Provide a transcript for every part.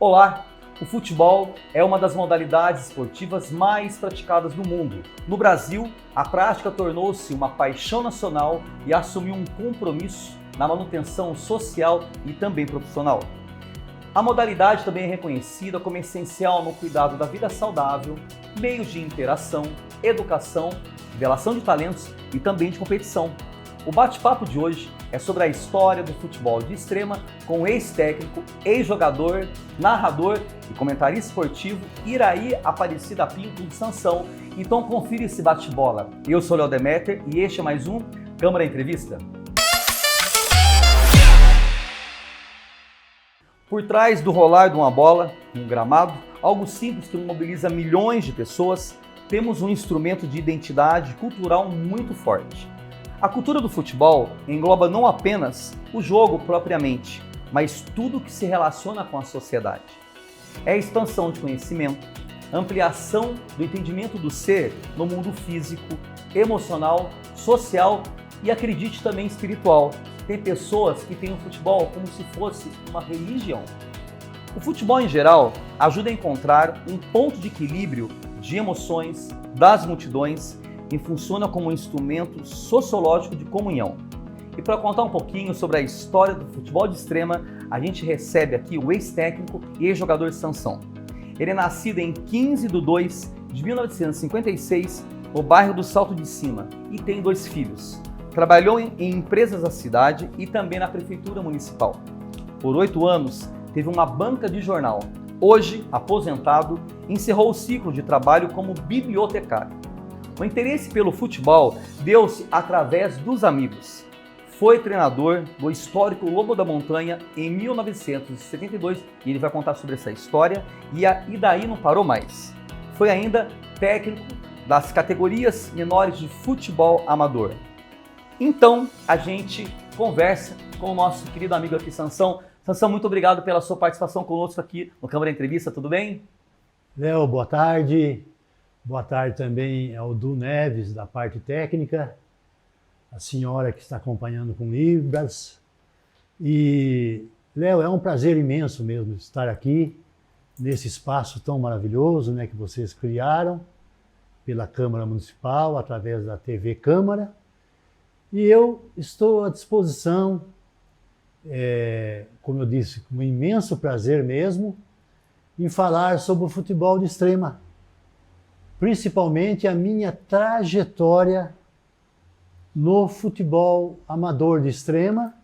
Olá! O futebol é uma das modalidades esportivas mais praticadas no mundo. No Brasil, a prática tornou-se uma paixão nacional e assumiu um compromisso na manutenção social e também profissional. A modalidade também é reconhecida como essencial no cuidado da vida saudável, meios de interação, educação, revelação de talentos e também de competição. O bate-papo de hoje é sobre a história do futebol de extrema com o ex-técnico, ex-jogador, narrador e comentarista esportivo Iraí Aparecida Pinto de Sansão. Então confira esse bate-bola. Eu sou Léo Demeter e este é mais um Câmara Entrevista. Por trás do rolar de uma bola, um gramado, algo simples que mobiliza milhões de pessoas, temos um instrumento de identidade cultural muito forte. A cultura do futebol engloba não apenas o jogo propriamente, mas tudo que se relaciona com a sociedade. É a expansão de conhecimento, ampliação do entendimento do ser no mundo físico, emocional, social e, acredite, também espiritual. Tem pessoas que têm o futebol como se fosse uma religião. O futebol, em geral, ajuda a encontrar um ponto de equilíbrio de emoções das multidões e funciona como um instrumento sociológico de comunhão. E para contar um pouquinho sobre a história do futebol de extrema, a gente recebe aqui o ex-técnico e ex-jogador Sansão. Ele é nascido em 15 de 2 de 1956, no bairro do Salto de Cima, e tem 2 filhos. Trabalhou em empresas da cidade e também na prefeitura municipal. Por 8 anos, teve uma banca de jornal. Hoje, aposentado, encerrou o ciclo de trabalho como bibliotecário. O interesse pelo futebol deu-se através dos amigos. Foi treinador do histórico Lobo da Montanha em 1972 e ele vai contar sobre essa história e daí não parou mais. Foi ainda técnico das categorias menores de futebol amador. Então a gente conversa com o nosso querido amigo aqui, Sansão. Sansão, muito obrigado pela sua participação conosco aqui no Câmara Entrevista, tudo bem? Léo, boa tarde. Boa tarde também ao Du Neves, da parte técnica, a senhora que está acompanhando com Libras. E, Léo, é um prazer imenso mesmo estar aqui, nesse espaço tão maravilhoso, né, que vocês criaram pela Câmara Municipal, através da TV Câmara. E eu estou à disposição, como eu disse, com um imenso prazer mesmo, em falar sobre o futebol de extrema. Principalmente a minha trajetória no futebol amador de extrema,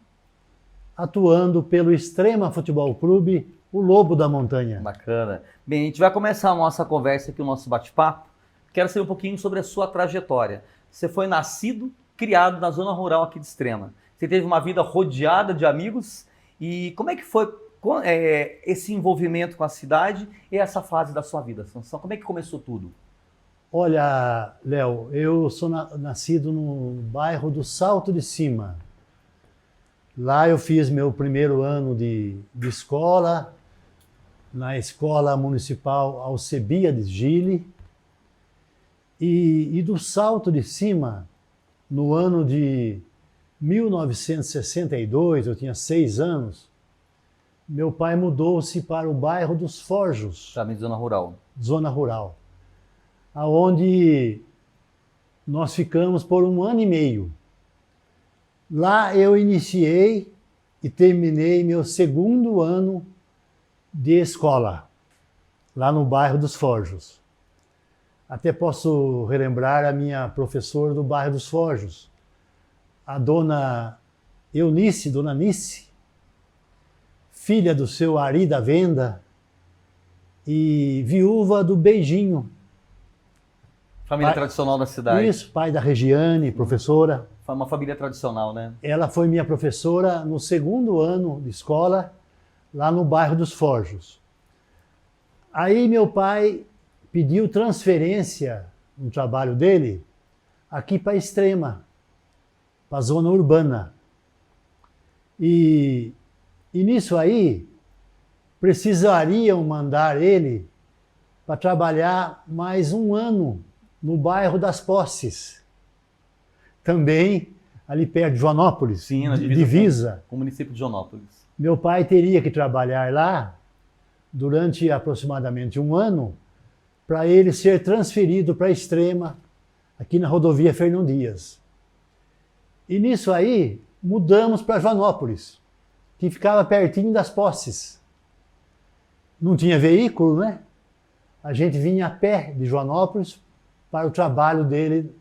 atuando pelo Extrema Futebol Clube, o Lobo da Montanha. Bacana. Bem, a gente vai começar a nossa conversa aqui, o nosso bate-papo. Quero saber um pouquinho sobre a sua trajetória. Você foi nascido, criado na zona rural aqui de Extrema. Você teve uma vida rodeada de amigos. E como é que foi esse envolvimento com a cidade e essa fase da sua vida, Sansão? Como é que começou tudo? Olha, Léo, eu sou nascido no bairro do Salto de Cima. Lá eu fiz meu primeiro ano de escola, na Escola Municipal Alcebiades Gili. E do Salto de Cima, no ano de 1962, eu tinha 6 anos, meu pai mudou-se para o bairro dos Forjos. Também de zona rural. Zona rural. Onde nós ficamos por 1 ano e meio. Lá eu iniciei e terminei meu 2º ano de escola, lá no bairro dos Forjos. Até posso relembrar a minha professora do bairro dos Forjos, a dona Eunice, dona Nice, filha do seu Ari da Venda e viúva do Beijinho. Família tradicional da cidade. Isso, pai da Regiane, professora. Foi uma família tradicional, né? Ela foi minha professora no 2º ano de escola, lá no bairro dos Forjos. Aí meu pai pediu transferência no trabalho dele aqui para Extrema, para a zona urbana. E nisso aí, precisariam mandar ele para trabalhar mais 1 ano no bairro das Posses, também ali perto de Joanópolis. Sim, na divisa com o município de Joanópolis. Meu pai teria que trabalhar lá durante aproximadamente um ano, para ele ser transferido para Extrema, aqui na rodovia Fernão Dias. E nisso aí, mudamos para Joanópolis, que ficava pertinho das posses. Não tinha veículo, né? A gente vinha a pé de Joanópolis para o trabalho dele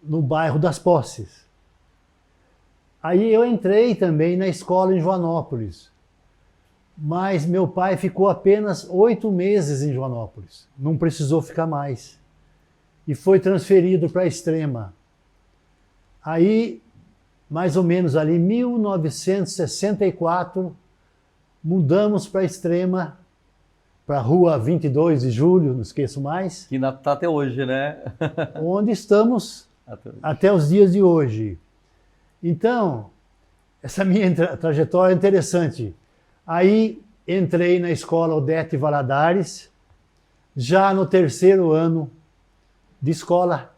no bairro das Posses. Aí eu entrei também na escola em Joanópolis, mas meu pai ficou apenas 8 meses em Joanópolis, não precisou ficar mais, e foi transferido para Extrema. Aí, mais ou menos ali, em 1964, mudamos para Extrema, para a rua 22 de Julho, não esqueço mais. Que está até hoje, né? Onde estamos até os dias de hoje. Então, essa minha trajetória é interessante. Aí entrei na escola Odete Valadares, já no 3º ano de escola,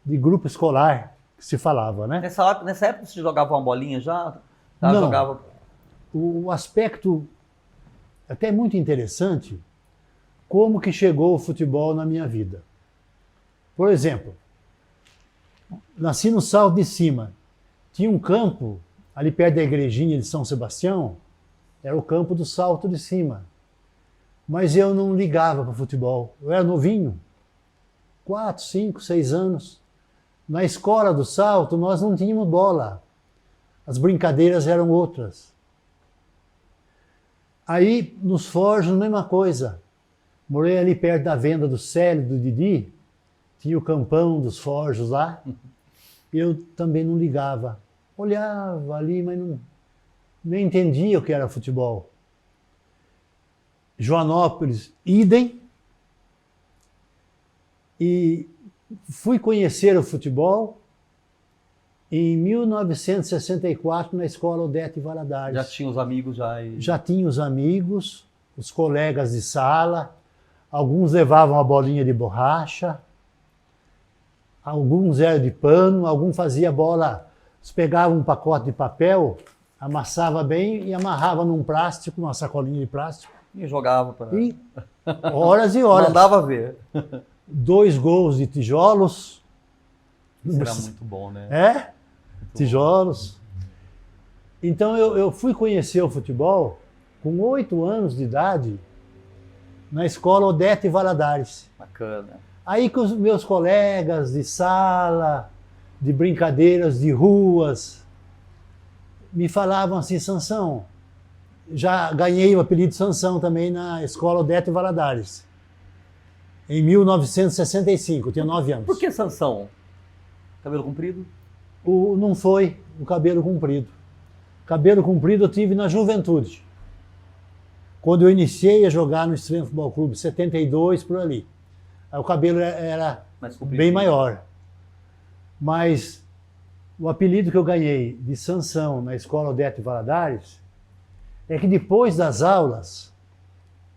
de grupo escolar, que se falava, né? Nessa época você jogava uma bolinha já? Não. Jogava... O aspecto até muito interessante, como que chegou o futebol na minha vida. Por exemplo, nasci no Salto de Cima. Tinha um campo ali perto da igrejinha de São Sebastião, era o campo do Salto de Cima. Mas eu não ligava para futebol. Eu era novinho, 4, 5, 6 anos. Na escola do Salto nós não tínhamos bola. As brincadeiras eram outras. Aí, nos Forjos, a mesma coisa. Morei ali perto da venda do Célio, do Didi. Tinha o campão dos Forjos lá. Eu também não ligava. Olhava ali, mas nem entendia o que era futebol. Joanópolis, idem. E fui conhecer o futebol em 1964 na escola Odete Valadares. Já tinha os amigos já? Já tinha os amigos, os colegas de sala, alguns levavam a bolinha de borracha, alguns eram de pano, alguns faziam bola, eles pegavam um pacote de papel, amassava bem e amarrava num plástico, uma sacolinha de plástico. E jogava para... E horas e horas. Mandava ver. 2 gols de tijolos. Isso era muito bom, né? É? Tijolos. Então eu fui conhecer o futebol com 8 anos de idade na escola Odete Valadares. Bacana. Aí com os meus colegas de sala, de brincadeiras de ruas, me falavam assim, Sansão, já ganhei o apelido Sansão também na escola Odete Valadares. Em 1965, eu tinha 9 anos. Por que Sansão? Cabelo comprido? Não foi o cabelo comprido. Cabelo comprido eu tive na juventude. Quando eu iniciei a jogar no Extrema Futebol Clube, 72, por ali. Aí o cabelo era bem maior. Mas o apelido que eu ganhei de Sansão na escola Odete Valadares é que depois das aulas,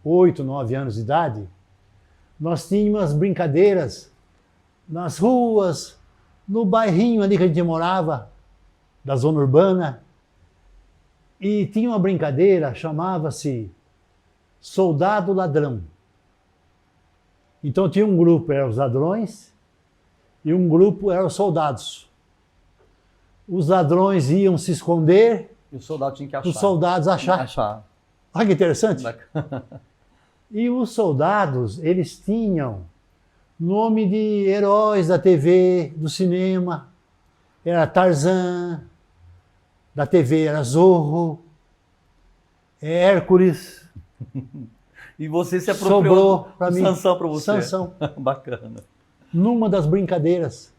8, 9 anos de idade, nós tínhamos as brincadeiras nas ruas, no bairrinho ali que a gente morava, da zona urbana, e tinha uma brincadeira, chamava-se Soldado Ladrão. Então tinha um grupo, eram os ladrões, e um grupo eram os soldados. Os ladrões iam se esconder, e o soldado tinha que achar. Os soldados achar. Olha que interessante. E os soldados, eles tinham nome de heróis da TV, do cinema. Era Tarzan, da TV era Zorro, Hércules. E você se apropriou para mim. Sansão para você. Sansão. Bacana. Numa das brincadeiras.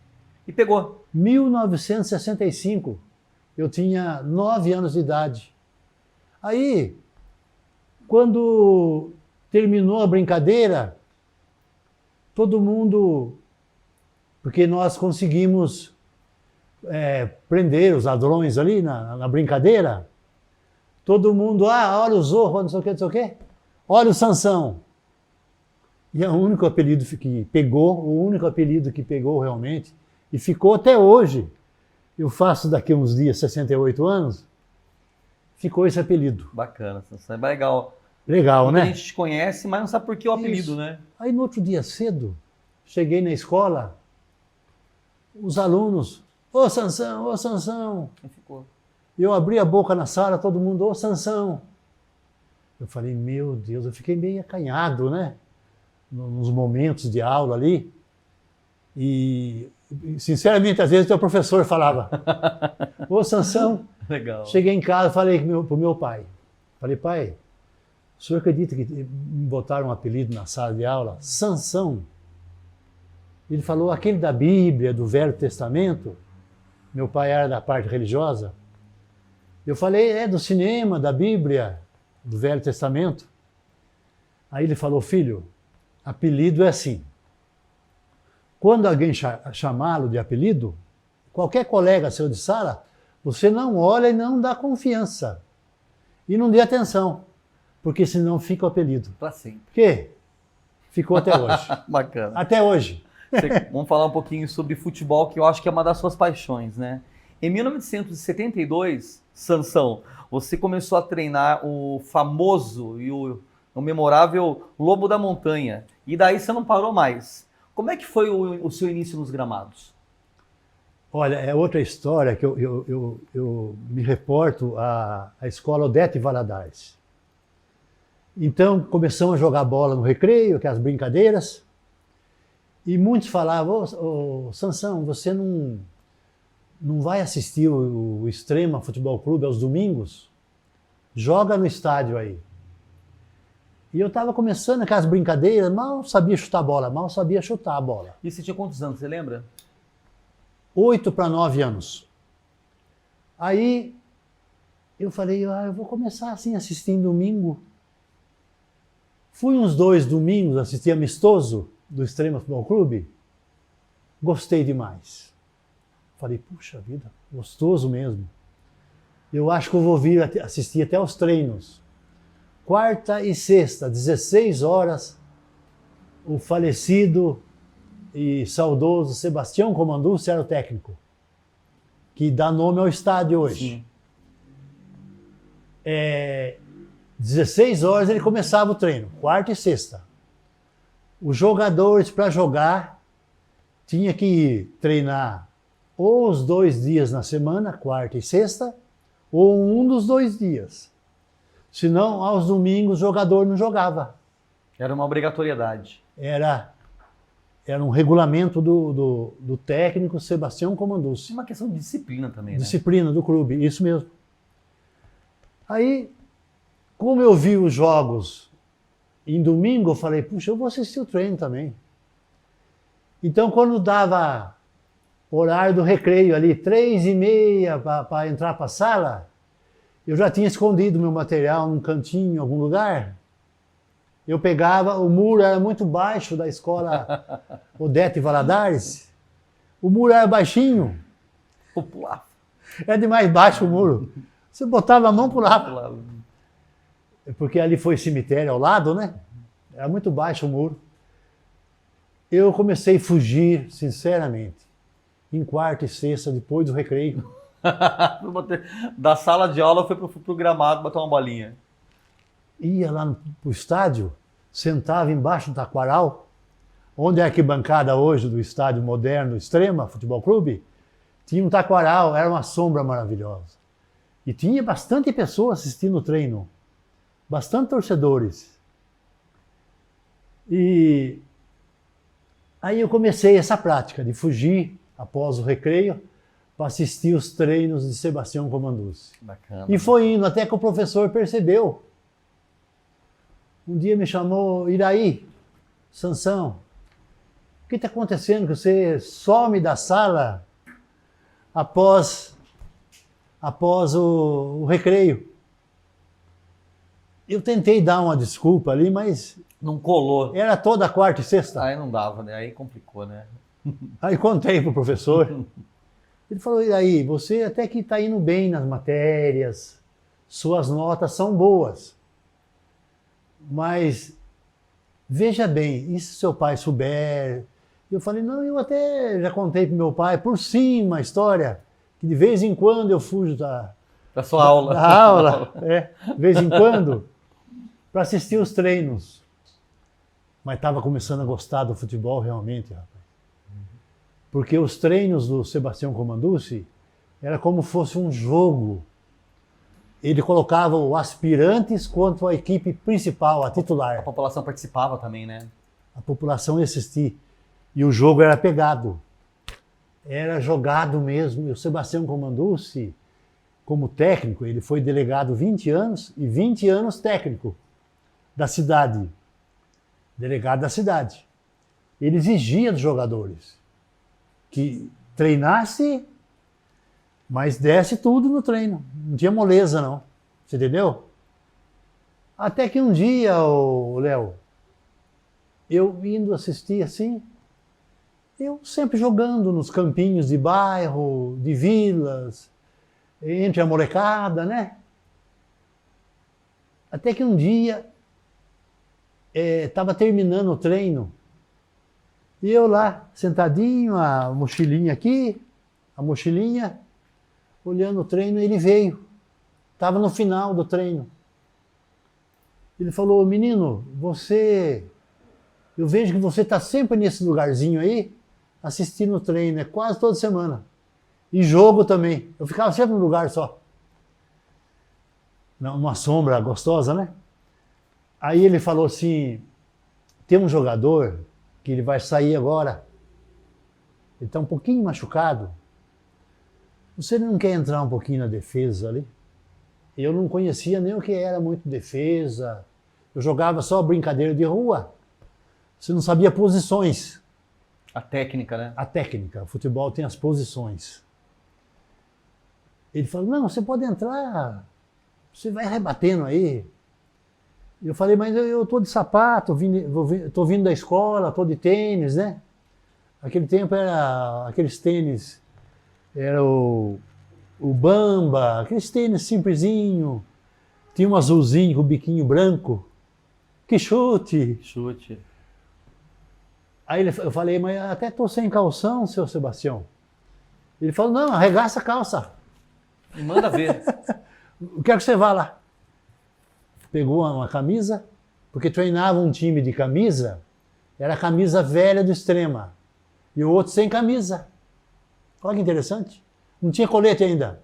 E pegou? 1965. Eu tinha 9 anos de idade. Aí, quando terminou a brincadeira, todo mundo... Porque nós conseguimos prender os ladrões ali na brincadeira. Todo mundo, olha o Zorro, não sei o quê. Olha o Sansão. E é o único apelido que pegou realmente, e ficou até hoje. Eu faço daqui a uns dias 68 anos, ficou esse apelido. Bacana, Sansão. É legal Legal, Muita né? gente te conhece, mas não sabe por que o apelido, Isso. né? Aí no outro dia cedo, cheguei na escola, os alunos, ô Sansão, ô Sansão. Aí ficou. Eu abri a boca na sala, todo mundo, ô Sansão. Eu falei, meu Deus, eu fiquei meio acanhado, né? Nos momentos de aula ali. E, sinceramente, às vezes o teu professor falava, ô Sansão. Legal. Cheguei em casa, falei pro meu pai. Falei, pai, o senhor acredita que me botaram um apelido na sala de aula? Sansão. Ele falou, aquele da Bíblia, do Velho Testamento. Meu pai era da parte religiosa. Eu falei, é do cinema, da Bíblia, do Velho Testamento. Aí ele falou, filho, apelido é assim. Quando alguém chamá-lo de apelido, qualquer colega seu de sala, você não olha e não dá confiança. E não dê atenção, porque senão fica o apelido. Pra sempre. Por quê? Ficou até hoje. Bacana. Até hoje. Vamos falar um pouquinho sobre futebol, que eu acho que é uma das suas paixões, né? Em 1972, Sansão, você começou a treinar o famoso e o memorável Lobo da Montanha. E daí você não parou mais. Como é que foi o seu início nos gramados? Olha, é outra história que eu me reporto à escola Odete Valadares. Então, começamos a jogar bola no recreio, aquelas brincadeiras, e muitos falavam, ô Sansão, você não vai assistir o Extrema Futebol Clube aos domingos? Joga no estádio aí. E eu estava começando aquelas brincadeiras, mal sabia chutar a bola, mal sabia chutar a bola. E você tinha quantos anos, você lembra? 8 para 9 anos. Aí eu falei, eu vou começar assim, assistindo domingo. Fui uns 2 domingos assistir amistoso do Extrema Futebol Clube. Gostei demais. Falei, puxa vida, gostoso mesmo. Eu acho que eu vou vir assistir até os treinos. Quarta e sexta, 16 horas, o falecido e saudoso Sebastião Comanducci era o técnico, que dá nome ao estádio hoje. Sim. 16 horas ele começava o treino, quarta e sexta. Os jogadores, para jogar, tinha que ir treinar ou os 2 dias na semana, quarta e sexta, ou um dos 2 dias. Senão, aos domingos, o jogador não jogava. Era uma obrigatoriedade. Era um regulamento do técnico Sebastião Comanducci. Uma questão de disciplina também, né? Disciplina do clube, isso mesmo. Aí, como eu vi os jogos em domingo, eu falei, puxa, eu vou assistir o treino também. Então, quando dava horário do recreio ali, 3h30 para entrar para a sala, eu já tinha escondido meu material num cantinho, em algum lugar. Eu pegava, o muro era muito baixo da escola Odete Valadares. O muro era baixinho. Eu pulava. Era demais baixo o muro. Você botava a mão, pulava. Pulava. Porque ali foi cemitério ao lado, né? Era muito baixo o muro. Eu comecei a fugir, sinceramente, em quarta e sexta, depois do recreio. Da sala de aula foi pro gramado botar uma bolinha. Ia lá pro estádio, sentava embaixo do taquaral, onde é a arquibancada hoje do estádio moderno Extrema Futebol Clube, tinha um taquaral, era uma sombra maravilhosa. E tinha bastante pessoas assistindo o treino, bastante torcedores. E aí eu comecei essa prática de fugir após o recreio para assistir os treinos de Sebastião Comanducci. Bacana. E foi indo até que o professor percebeu. Um dia me chamou, Iraí, Sansão, o que está acontecendo que você some da sala após o recreio? Eu tentei dar uma desculpa ali, mas não colou. Era toda quarta e sexta. Aí não dava, né? Aí complicou, né? Aí contei pro professor. Ele falou, e aí, você até que está indo bem nas matérias, suas notas são boas. Mas, veja bem, e se seu pai souber? Eu falei, não, eu até já contei pro meu pai, por cima, a história, que de vez em quando eu fujo da sua aula. Da aula, de vez em quando, para assistir os treinos. Mas estava começando a gostar do futebol realmente, rapaz. Porque os treinos do Sebastião Comanducci era como fosse um jogo. Ele colocava os aspirantes contra a equipe principal, a titular. A população participava também, né? A população ia assistir. E o jogo era pegado. Era jogado mesmo. E o Sebastião Comanducci, como técnico, ele foi delegado 20 anos e 20 anos técnico da cidade. Delegado da cidade. Ele exigia dos jogadores que treinasse, mas desse tudo no treino. Não tinha moleza, não. Você entendeu? Até que um dia, Léo, eu indo assistir assim, eu sempre jogando nos campinhos de bairro, de vilas, entre a molecada, né? Até que um dia, estava terminando o treino, e eu lá, sentadinho, a mochilinha aqui, a mochilinha, olhando o treino, ele veio. Estava no final do treino. Ele falou, menino, eu vejo que você está sempre nesse lugarzinho aí, assistindo o treino, quase toda semana. E jogo também. Eu ficava sempre num lugar só. Numa sombra gostosa, né? Aí ele falou assim, tem um jogador que ele vai sair agora. Ele está um pouquinho machucado. Você não quer entrar um pouquinho na defesa ali? Eu não conhecia nem o que era muito defesa. Eu jogava só brincadeira de rua. Você não sabia posições. A técnica, né? A técnica. O futebol tem as posições. Ele falou, não, você pode entrar. Você vai rebatendo aí. Eu falei, mas eu tô de sapato, tô vindo da escola, tô de tênis, né? Aquele tempo era aqueles tênis, era o Bamba, aqueles tênis simplesinho, tinha um azulzinho com o biquinho branco. Que chute! Chute. Aí eu falei, mas até tô sem calção, seu Sebastião. Ele falou, não, arregaça a calça. E manda ver. Eu quero que você vá lá. Pegou uma camisa, porque treinava um time de camisa, era a camisa velha do Extrema, e o outro sem camisa. Olha que interessante. Não tinha colete ainda.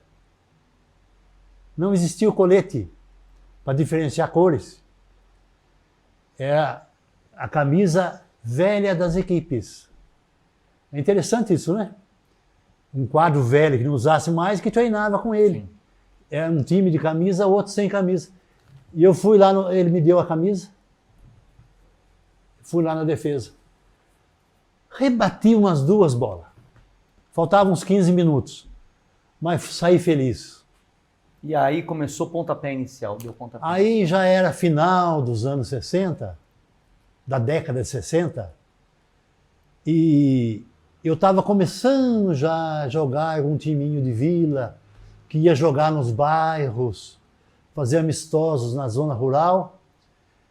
Não existia o colete para diferenciar cores. Era a camisa velha das equipes. É interessante isso, né? Um quadro velho que não usasse mais, que treinava com ele. Sim. Era um time de camisa, outro sem camisa. E eu fui lá, ele me deu a camisa, fui lá na defesa. Rebati umas 2 bolas. Faltavam uns 15 minutos, mas saí feliz. E aí começou o pontapé inicial, deu pontapé. Aí já era final dos anos 60, da década de 60, e eu estava começando já a jogar com um timinho de vila, que ia jogar nos bairros, fazer amistosos na zona rural.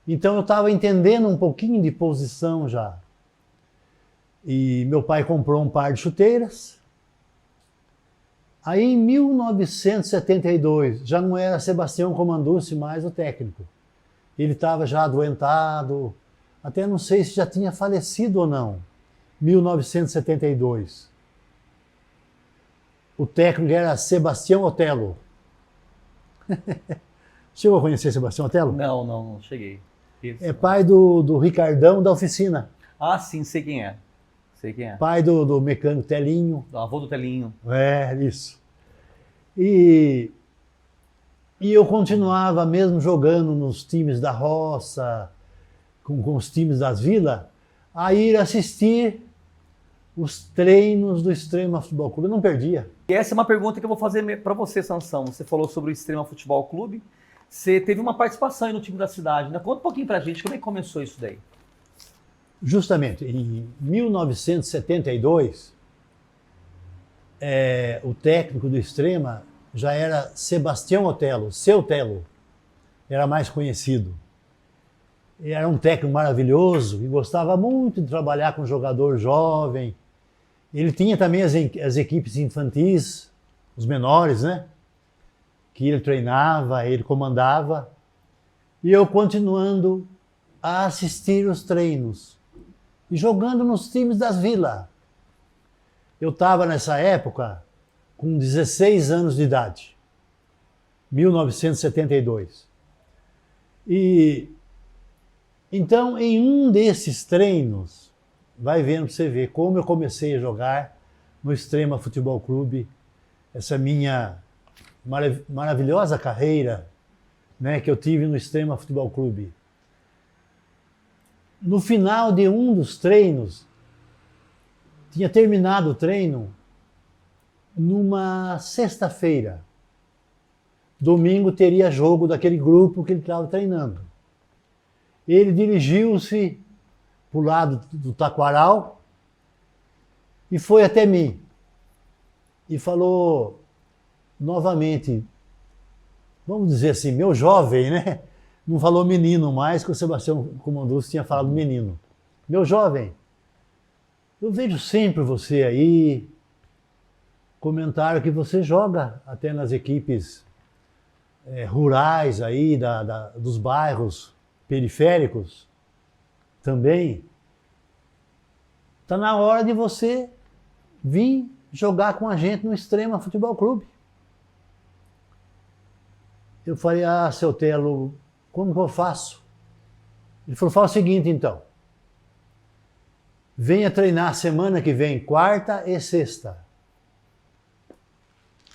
Então eu estava entendendo um pouquinho de posição já. E meu pai comprou um par de chuteiras. Aí em 1972, já não era Sebastião Comanducci mais o técnico. Ele estava já adoentado, até não sei se já tinha falecido ou não. 1972. O técnico era Sebastião Otelo. Chegou a conhecer Sebastião Otelo? Não cheguei. Isso. É pai do Ricardão da oficina. Ah, sim, sei quem é. Sei quem é. Pai do mecânico Telinho. Do avô do Telinho. É, isso. E eu continuava mesmo jogando nos times da roça, com os times das vilas, a ir assistir os treinos do Extrema Futebol Clube. Eu não perdia. E essa é uma pergunta que eu vou fazer para você, Sansão. Você falou sobre o Extrema Futebol Clube. Você teve uma participação aí no time da cidade, né? Conta um pouquinho pra gente, como é que começou isso daí? Justamente, em 1972, o técnico do Extrema já era Sebastião Otelo, seu Telo, era mais conhecido. Era um técnico maravilhoso, que gostava muito de trabalhar com jogador jovem. Ele tinha também as equipes infantis, os menores, né? Que ele treinava, ele comandava. E eu continuando a assistir os treinos e jogando nos times das vilas. Eu estava nessa época com 16 anos de idade, 1972. E então, em um desses treinos, vai vendo para você ver como eu comecei a jogar no Extrema Futebol Clube, essa minha maravilhosa carreira, né, que eu tive no Extrema Futebol Clube. No final de um dos treinos, tinha terminado o treino numa sexta-feira. Domingo teria jogo daquele grupo que ele estava treinando. Ele dirigiu-se para o lado do taquaral e foi até mim. E falou novamente, vamos dizer assim, meu jovem, né? Não falou menino mais, que o Sebastião Comandus tinha falado menino. Meu jovem, eu vejo sempre você aí, comentaram que você joga até nas equipes rurais aí, dos bairros periféricos também. Está na hora de você vir jogar com a gente no Extrema Futebol Clube. Eu falei, seu Telo, como que eu faço? Ele falou, fala o seguinte então, venha treinar semana que vem, quarta e sexta.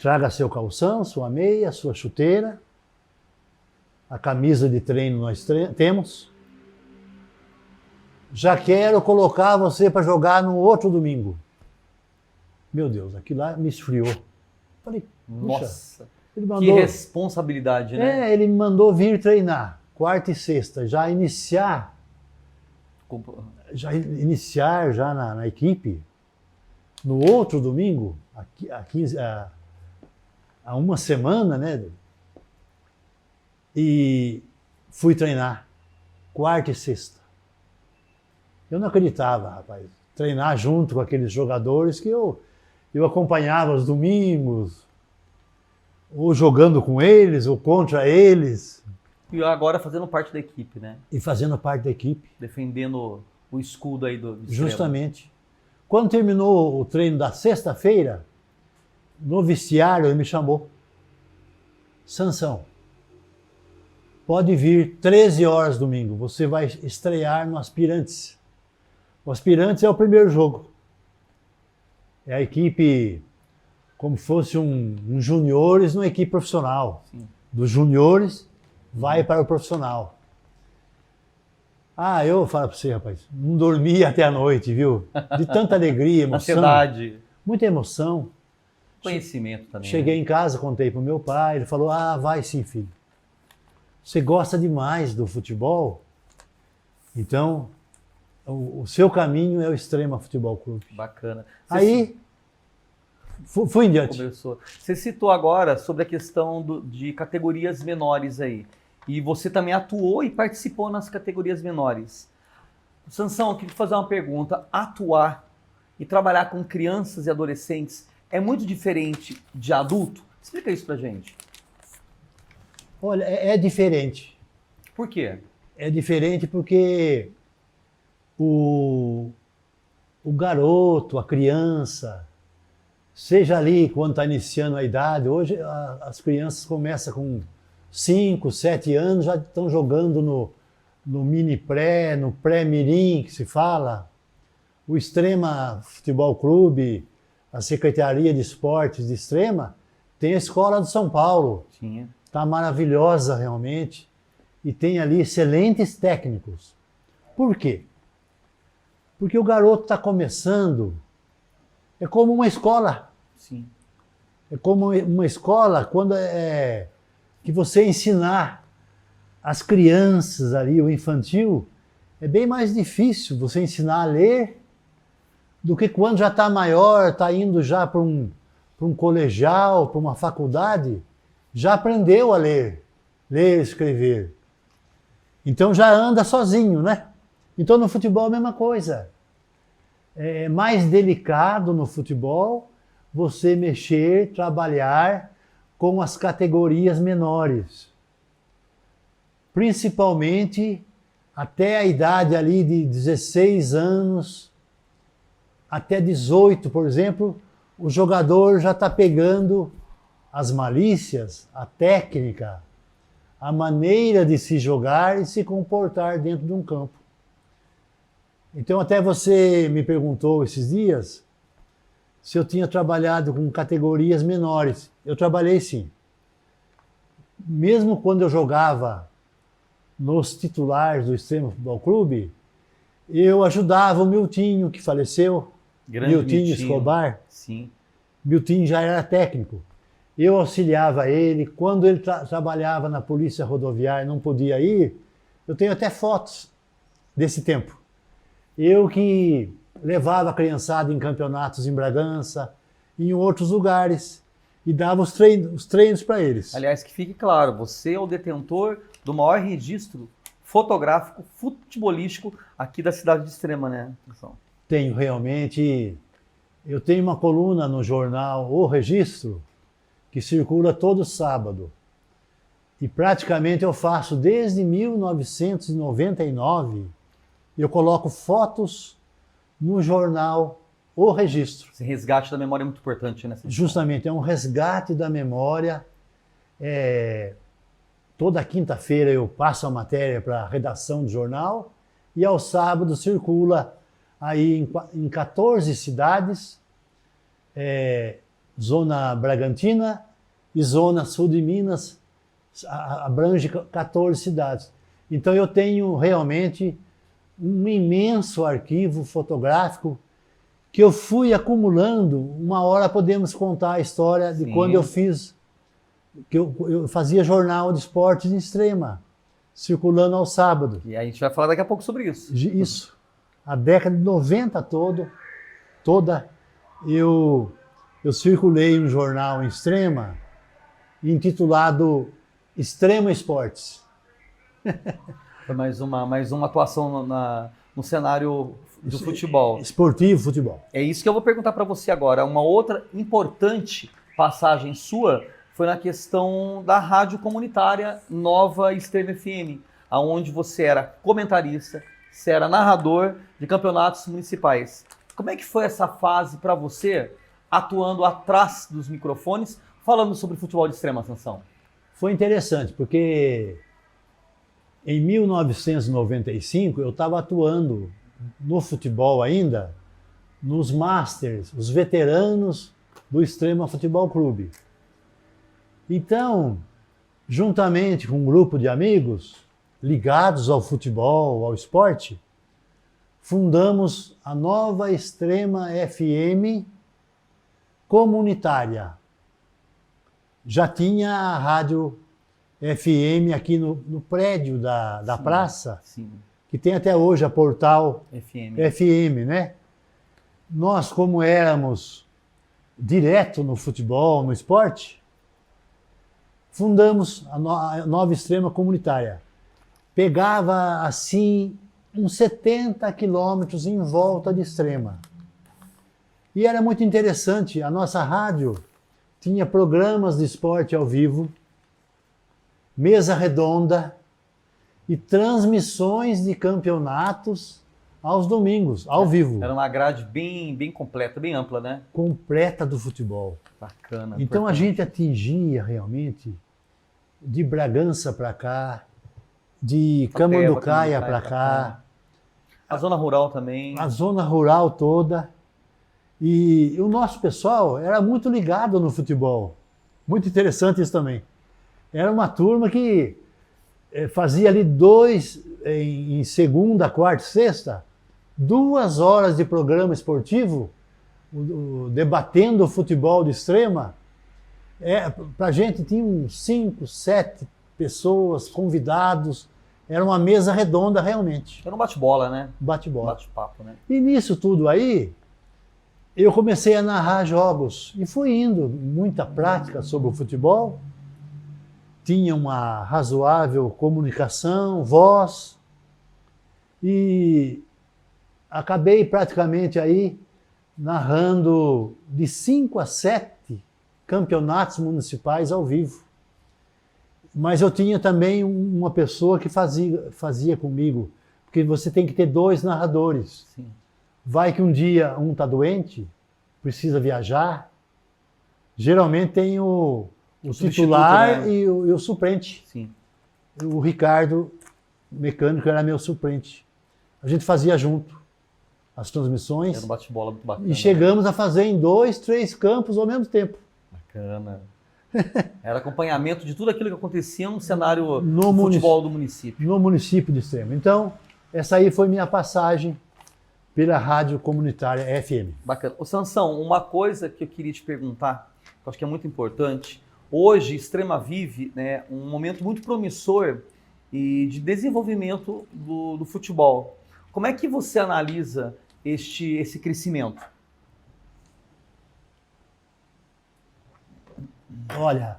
Traga seu calção, sua meia, sua chuteira, a camisa de treino nós temos. Já quero colocar você para jogar no outro domingo. Meu Deus, aquilo lá me esfriou. Falei, nossa, ele mandou, que responsabilidade, né? Ele me mandou vir treinar, quarta e sexta, já iniciar já na equipe, no outro domingo, há uma semana, né? E fui treinar, quarta e sexta. Eu não acreditava, rapaz, treinar junto com aqueles jogadores que eu acompanhava aos domingos, ou jogando com eles, ou contra eles. E agora fazendo parte da equipe, né? E fazendo parte da equipe. Defendendo o escudo aí do Extrema. Justamente. Quando terminou o treino da sexta-feira, no vestiário ele me chamou. Sansão, pode vir 13 horas domingo, você vai estrear no Aspirantes. O Aspirantes é o primeiro jogo. É a equipe, como fosse um juniores numa equipe profissional. Sim. Dos juniores vai para o profissional. Eu falo para você, rapaz, não dormi até a noite, viu? De tanta alegria, emoção. Ansiedade. Muita emoção. Conhecimento também. Cheguei em casa, contei para o meu pai, ele falou, vai sim, filho. Você gosta demais do futebol? Então, o seu caminho é o Extrema Futebol Clube. Bacana. Aí, fui em diante. Começou. Você citou agora sobre a questão de categorias menores aí. E você também atuou e participou nas categorias menores. Sansão, eu queria fazer uma pergunta. Atuar e trabalhar com crianças e adolescentes é muito diferente de adulto? Explica isso pra gente. Olha, é diferente. Por quê? É diferente porque o garoto, a criança, seja ali quando está iniciando a idade, hoje as crianças começam com 5, 7 anos, já estão jogando no mini-pré, no pré-mirim, que se fala. O Extrema Futebol Clube, a Secretaria de Esportes de Extrema, tem a Escola de São Paulo. Tinha. Está maravilhosa realmente. E tem ali excelentes técnicos. Por quê? Porque o garoto está começando, é como uma escola. Sim. É como uma escola quando que você ensinar as crianças ali, o infantil, é bem mais difícil você ensinar a ler do que quando já está maior, está indo já para um colegial, para uma faculdade, já aprendeu a ler e escrever. Então já anda sozinho, né? Então no futebol é a mesma coisa. É mais delicado no futebol você mexer, trabalhar com as categorias menores. principalmente até a idade ali de 16 anos, até 18, por exemplo, o jogador já está pegando as malícias, a técnica, a maneira de se jogar e se comportar dentro de um campo. Então até você me perguntou esses dias se eu tinha trabalhado com categorias menores. Eu trabalhei sim. Mesmo quando eu jogava nos titulares do Extrema Futebol Clube, eu ajudava o Miltinho, que faleceu, Miltinho Escobar. Sim. Miltinho já era técnico. Eu auxiliava ele. Quando ele trabalhava na Polícia Rodoviária, não podia ir, eu tenho até fotos desse tempo. Eu que levava a criançada em campeonatos em Bragança, em outros lugares, e dava os treinos para eles. Aliás, que fique claro, você é o detentor do maior registro fotográfico, futebolístico aqui da cidade de Extrema, né? Tenho realmente. Eu tenho uma coluna no jornal O Registro, que circula todo sábado. E praticamente eu faço desde 1999, eu coloco fotos no jornal O Registro. Esse resgate da memória é muito importante, né? Justamente, é um resgate da memória. Toda quinta-feira eu passo a matéria para a redação do jornal e ao sábado circula aí em 14 cidades, zona Bragantina e zona sul de Minas, abrange 14 cidades. Então eu tenho realmente um imenso arquivo fotográfico que eu fui acumulando. Uma hora podemos contar a história de quando eu fiz, que eu fazia jornal de esportes em Extrema, circulando ao sábado. E a gente vai falar daqui a pouco sobre isso. Isso. A década de 90 toda, eu circulei um jornal em Extrema, intitulado Extrema Esportes. Foi mais uma atuação no cenário do futebol. Esportivo, futebol. É isso que eu vou perguntar para você agora. Uma outra importante passagem sua foi na questão da rádio comunitária Nova Extrema FM, onde você era comentarista, você era narrador de campeonatos municipais. Como é que foi essa fase para você, atuando atrás dos microfones, falando sobre futebol de extrema, Sansão? Foi interessante, porque em 1995 eu estava atuando no futebol ainda, nos Masters, os veteranos do Extrema Futebol Clube. Então, juntamente com um grupo de amigos ligados ao futebol, ao esporte, fundamos a Nova Extrema FM comunitária. Já tinha a rádio FM aqui no prédio da praça, que tem até hoje a Portal FM, né? Nós, como éramos direto no futebol, no esporte, fundamos a Nova Extrema Comunitária. Pegava, assim, uns 70 quilômetros em volta de Extrema. E era muito interessante, a nossa rádio tinha programas de esporte ao vivo, mesa redonda e transmissões de campeonatos aos domingos, ao vivo. Era uma grade bem completa, bem ampla, né? Completa do futebol. Bacana. Então a gente atingia realmente de Bragança para cá, de Camanducaia para cá. A zona rural também. A zona rural toda. E o nosso pessoal era muito ligado no futebol. Muito interessante isso também. Era uma turma que fazia ali em segunda, quarta e sexta, 2 horas de programa esportivo, debatendo o futebol de Extrema. Pra gente tinha uns 5, 7 pessoas, convidados. Era uma mesa redonda realmente. Era um bate-bola, né? Bate-bola. Bate-papo, né? E nisso tudo aí, eu comecei a narrar jogos. E fui indo, muita prática sobre o futebol. Tinha uma razoável comunicação, voz. E acabei praticamente aí narrando de 5 a 7 campeonatos municipais ao vivo. Mas eu tinha também uma pessoa que fazia comigo, porque você tem que ter 2 narradores. Sim. Vai que um dia um está doente, precisa viajar, geralmente tem o titular, né? e o suplente. Sim. O Ricardo, mecânico, era meu suplente. A gente fazia junto as transmissões. Era um bate-bola muito bacana. E chegamos a fazer em 2, 3 campos ao mesmo tempo. Bacana. Era acompanhamento de tudo aquilo que acontecia no cenário No do futebol do município. No município de Extrema. Então, essa aí foi minha passagem pela rádio comunitária FM. Bacana. Ô Sansão, uma coisa que eu queria te perguntar, que eu acho que é muito importante. Hoje, Extrema vive, né, um momento muito promissor e de desenvolvimento do futebol. Como é que você analisa esse crescimento? Olha,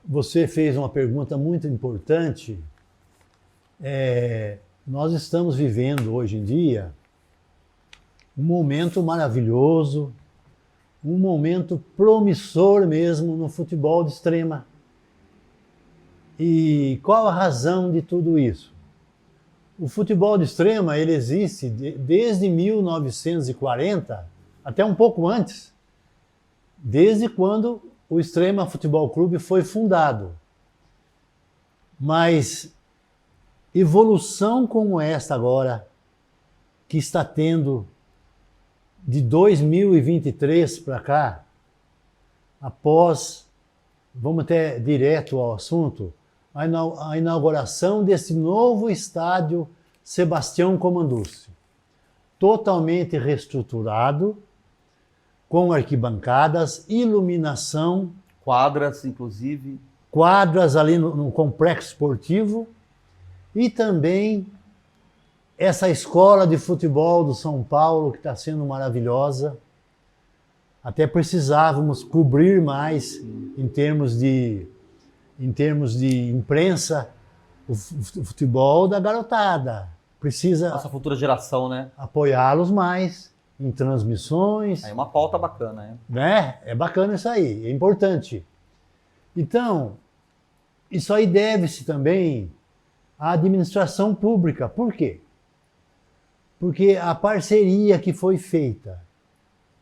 você fez uma pergunta muito importante. Nós estamos vivendo hoje em dia um momento maravilhoso, um momento promissor mesmo no futebol de Extrema. E qual a razão de tudo isso? O futebol de Extrema, ele existe desde 1940, até um pouco antes, desde quando o Extrema Futebol Clube foi fundado. Mas evolução como esta agora, que está tendo de 2023 para cá, após, vamos até direto ao assunto, a inauguração desse novo estádio Sebastião Comandussi, totalmente reestruturado, com arquibancadas, iluminação. Quadras, inclusive. Quadras ali no complexo esportivo. E também essa escola de futebol do São Paulo, que está sendo maravilhosa. Até precisávamos cobrir mais em termos de imprensa o futebol da garotada. Precisa Nossa futura geração, né? apoiá-los mais em transmissões. É uma pauta bacana, né? É bacana isso aí, é importante. Então, isso aí deve-se também à administração pública. Por quê? Porque a parceria que foi feita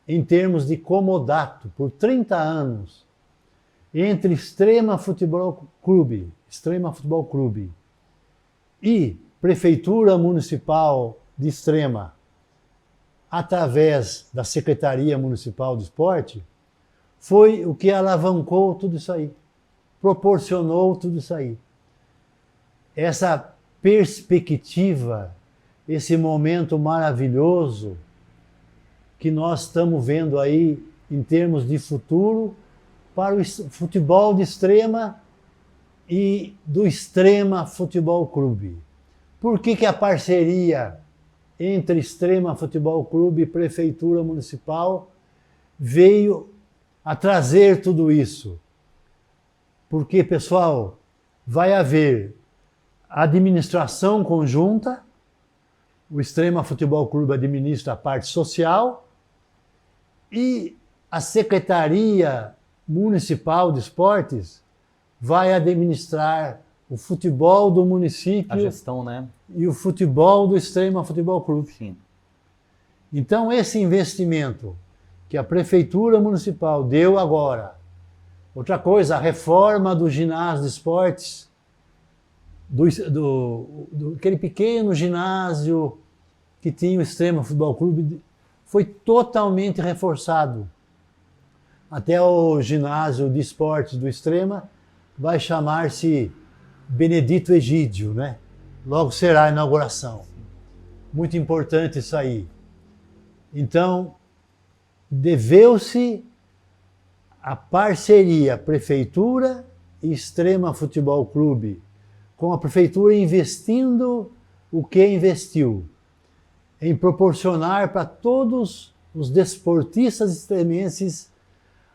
em termos de comodato por 30 anos entre Extrema Futebol Clube e Prefeitura Municipal de Extrema, através da Secretaria Municipal de Esporte, foi o que alavancou tudo isso aí, proporcionou tudo isso aí. Essa perspectiva, esse momento maravilhoso que nós estamos vendo aí em termos de futuro para o futebol de Extrema e do Extrema Futebol Clube. Por que a parceria entre Extrema Futebol Clube e Prefeitura Municipal veio a trazer tudo isso? Porque, pessoal, vai haver administração conjunta, o Extrema Futebol Clube administra a parte social e a Secretaria Municipal de Esportes vai administrar o futebol do município, a gestão, né? E o futebol do Extrema Futebol Clube. Sim. Então, esse investimento que a Prefeitura Municipal deu agora, outra coisa, a reforma do ginásio de esportes, aquele pequeno ginásio que tinha o Extrema Futebol Clube, foi totalmente reforçado. Até o ginásio de esportes do Extrema vai chamar-se Benedito Egídio, né? Logo será a inauguração. Muito importante isso aí. Então, deveu-se a parceria Prefeitura e Extrema Futebol Clube, com a Prefeitura investindo o que investiu, em proporcionar para todos os desportistas extremenses,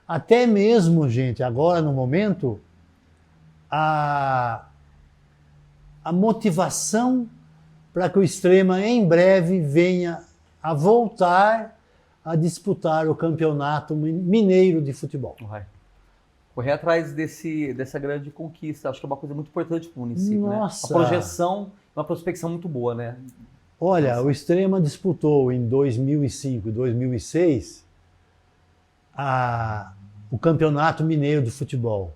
até mesmo, gente, agora no momento, a motivação para que o Extrema em breve venha a voltar a disputar o campeonato mineiro de futebol. correr atrás dessa grande conquista. Acho que é uma coisa muito importante para o município, Nossa! né? Uma projeção, uma prospecção muito boa, né? Olha, o Extrema disputou em 2005 e 2006 o Campeonato Mineiro de Futebol.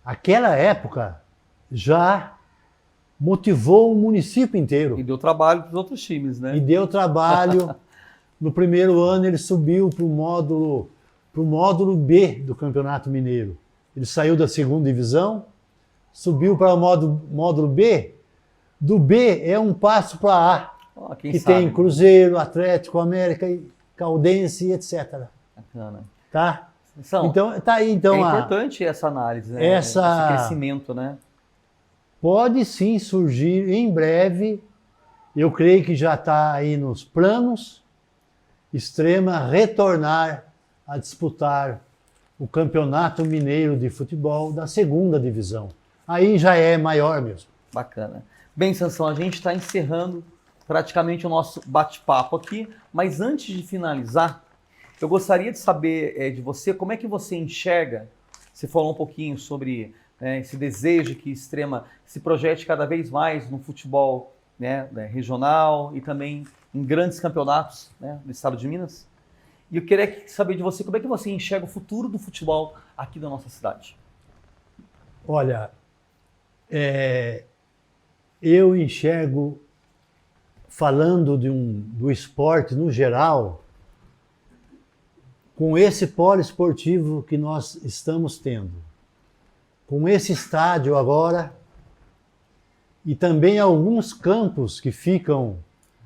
Aquela época já motivou o município inteiro. E deu trabalho para os outros times, né? E deu trabalho. No primeiro ano ele subiu para o módulo B do Campeonato Mineiro. Ele saiu da segunda divisão, subiu para o módulo B. Do B é um passo para A, que sabe? tem Cruzeiro, Atlético, América, Caldense, etc. Bacana. Tá? Então, tá aí. Então, é importante essa análise, né? Esse crescimento, né? Pode sim surgir em breve, eu creio que já está aí nos planos, Extrema retornar a disputar o Campeonato Mineiro de Futebol da segunda divisão. Aí já é maior mesmo. Bacana. Bem, Sansão, a gente está encerrando praticamente o nosso bate-papo aqui, mas antes de finalizar, eu gostaria de saber de você como é que você enxerga, você falou um pouquinho sobre esse desejo que Extrema se projete cada vez mais no futebol regional e também em grandes campeonatos do estado de Minas. E eu queria saber de você como é que você enxerga o futuro do futebol aqui da nossa cidade. Olha, eu enxergo, falando do esporte no geral, com esse polo esportivo que nós estamos tendo, com esse estádio agora, e também alguns campos que ficam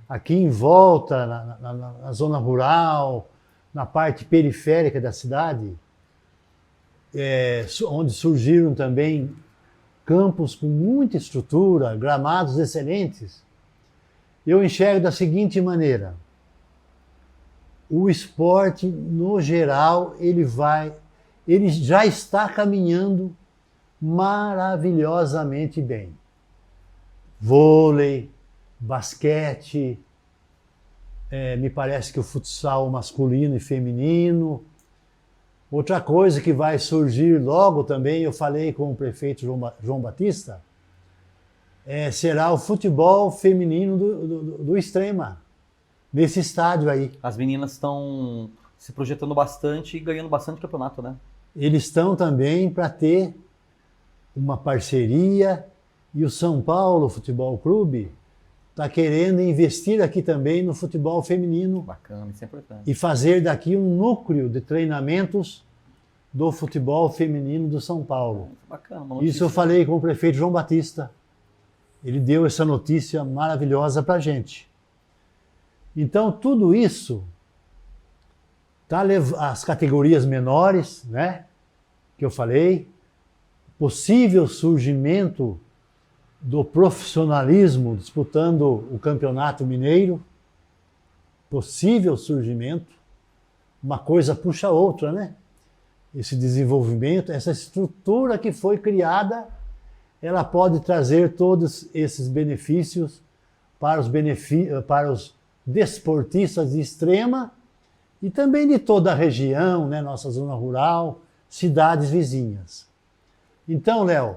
aqui em volta, na zona rural, na parte periférica da cidade, onde surgiram também campos com muita estrutura, gramados excelentes, eu enxergo da seguinte maneira: o esporte, no geral, ele já está caminhando maravilhosamente bem. Vôlei, basquete, me parece que o futsal masculino e feminino. Outra coisa que vai surgir logo também, eu falei com o prefeito João Batista, será o futebol feminino do Extrema, nesse estádio aí. As meninas estão se projetando bastante e ganhando bastante campeonato, né? Eles estão também para ter uma parceria, e o São Paulo Futebol Clube está querendo investir aqui também no futebol feminino. Bacana, isso é importante. E fazer daqui um núcleo de treinamentos do futebol feminino do São Paulo. Bacana, isso eu falei com o prefeito João Batista. Ele deu essa notícia maravilhosa para a gente. Então, tudo isso, as categorias menores, né, que eu falei, possível surgimento do profissionalismo disputando o Campeonato Mineiro, possível surgimento, uma coisa puxa a outra, né? Esse desenvolvimento, essa estrutura que foi criada, ela pode trazer todos esses benefícios para os desportistas de Extrema e também de toda a região, né? Nossa zona rural, cidades vizinhas. Então, Léo,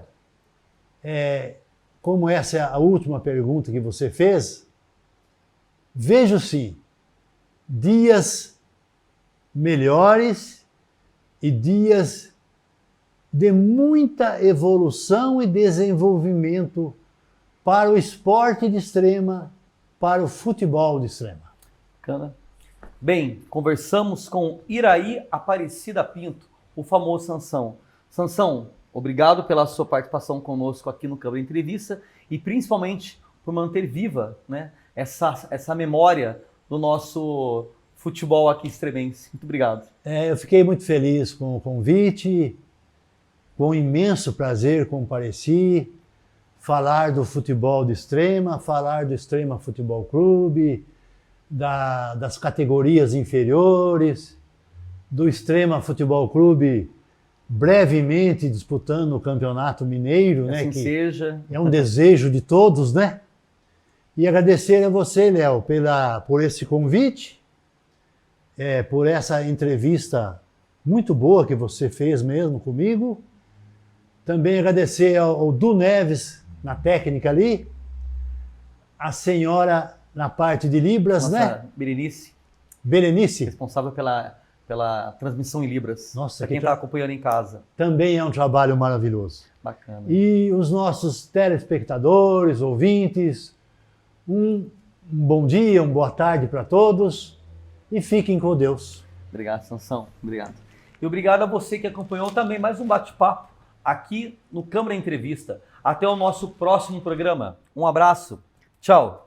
como essa é a última pergunta que você fez, vejo sim dias melhores e dias de muita evolução e desenvolvimento para o esporte de Extrema, para o futebol de Extrema. Bacana. Bem, conversamos com Iraí Aparecida Pinto, o famoso Sansão. Sansão, obrigado pela sua participação conosco aqui no Câmara Entrevista e principalmente por manter viva, né, essa memória do nosso futebol aqui extremense. Muito obrigado. Eu fiquei muito feliz com o convite, com imenso prazer compareci, falar do futebol de Extrema, falar do Extrema Futebol Clube, das categorias inferiores, do Extrema Futebol Clube brevemente disputando o Campeonato Mineiro, né? Assim que seja. É um desejo de todos, né? E agradecer a você, Léo, por esse convite, por essa entrevista muito boa que você fez mesmo comigo. Também agradecer ao Du Neves na técnica ali, a senhora na parte de Libras, né? Berenice. Responsável pela transmissão em Libras. Nossa, para quem está acompanhando em casa. Também é um trabalho maravilhoso. Bacana. E os nossos telespectadores, ouvintes, um bom dia, uma boa tarde para todos e fiquem com Deus. Obrigado, Sansão. Obrigado. E obrigado a você que acompanhou também mais um bate-papo aqui no Câmara Entrevista. Até o nosso próximo programa. Um abraço. Tchau.